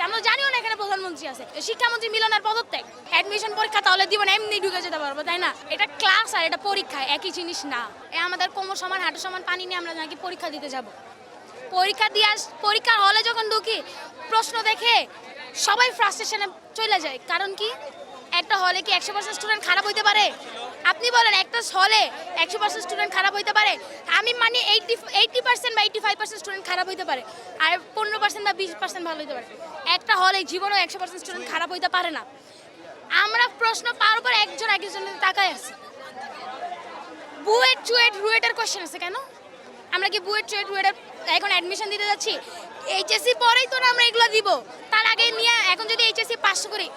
চাইছি, আমরা জানিও না এখানে প্রধানমন্ত্রী আছে। শিক্ষামন্ত্রী মিলনের পদত্যাগ, অ্যাডমিশন পরীক্ষা তাহলে দিব না, এমনি ঢুকে যেতে পারবো, তাই না? এটা ক্লাস আর এটা পরীক্ষা একই জিনিস না। আমাদের কোমর সমান হাঁটু সমান পানি নিয়ে আমরা নাকি পরীক্ষা দিতে যাব। পরীক্ষার হলে যখন ঢুকি প্রশ্ন দেখে সবাই ফ্রাস্ট্রেশনে চলে যায়। কারণ কি, একটা হলে কি 100% স্টুডেন্ট খারাপ হইতে পারে? আপনি বলেন একটা হলে 100% স্টুডেন্ট খারাপ হইতে পারে? আমি মানে 80% বা 85% স্টুডেন্ট খারাপ হইতে পারে, আর 15% বা 20% ভালো হইতে পারে। একটা হলে জীবনেও 100% স্টুডেন্ট খারাপ হইতে পারে না। আমরা প্রশ্ন পাওয়ার পর একজনের তাকায় আছে। বুয়েট চুয়েট রুয়েটের কোশ্চেন আছে কেন? আমরা কি বুয়েট চুয়েট রুয়েটের এখন অ্যাডমিশন দিতে যাচ্ছি? এইচএসসি পরেই তো আমরা এগুলো দিব। তার আগে নিয়ে এখন যদি এইচএসসি পাস করি,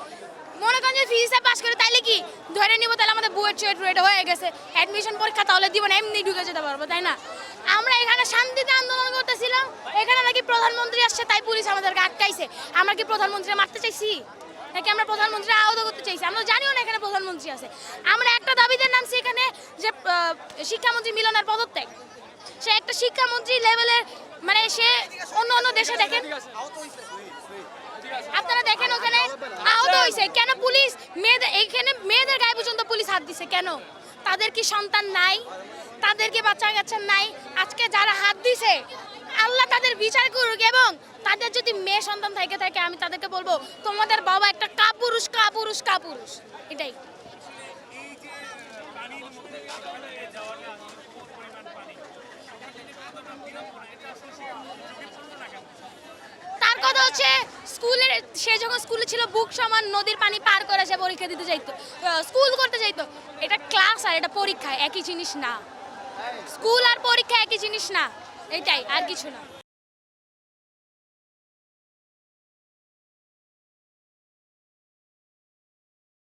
মনে করেন যে ফিজিক্সে পাস করি, তাইলে কি ধরে নিব তাহলে আমাদের বুয়েট চুয়েট রুয়েট হয়ে গেছে, অ্যাডমিশন পরীক্ষা তাহলে দিব না, এমনি ঢুকে যেতে পারবো, তাই না? আমরা এখানে শান্তিতে আন্দোলন করতেছিলাম, এখানে নাকি প্রধানমন্ত্রী আসছে তাই পুলিশ আমাদেরকে আটকাইছে। আমরা কি প্রধানমন্ত্রী মারতে চাইছি নাকি আমরা প্রধানমন্ত্রী আহত করতে চাইছি? আমরা জানিও না এখানে প্রধানমন্ত্রী আছে। আমরা একটা দাবিতে নামছি এখানে যে শিক্ষামন্ত্রী মিলনের পদত্যাগ। সে একটা শিক্ষামন্ত্রী লেভেলের, মানে সে অন্য দেশে দেখেন, আপনারা দেখেন ওখানে আহত হয়েছে কেন? পুলিশ মেয়েদের গায়ে পর্যন্ত পুলিশ হাত দিছে কেন? তাদের কি সন্তান নাই? তাদের কি বাচ্চা কাচ্চা নাই? আজকে যারা হাত দিছে আল্লাহ তাদের বিচার করুক, এবং তাদের যদি মেয়ে সন্তান থাকে আমি তাদেরকে বলবো তোমাদের বাবা একটা কাপুরুষ কাপুরুষ কাপুরুষ। এটাই। তার কথা হচ্ছে সে যখন স্কুলে ছিল বুক সমান নদীর পানি পার করে সে পরীক্ষা দিতে যাইতো, স্কুল করতে যাইতো। এটা ক্লাস আর এটা পরীক্ষা একই জিনিস না। স্কুল আর পরীক্ষা একই জিনিস না, এটাই, আর কিছু না।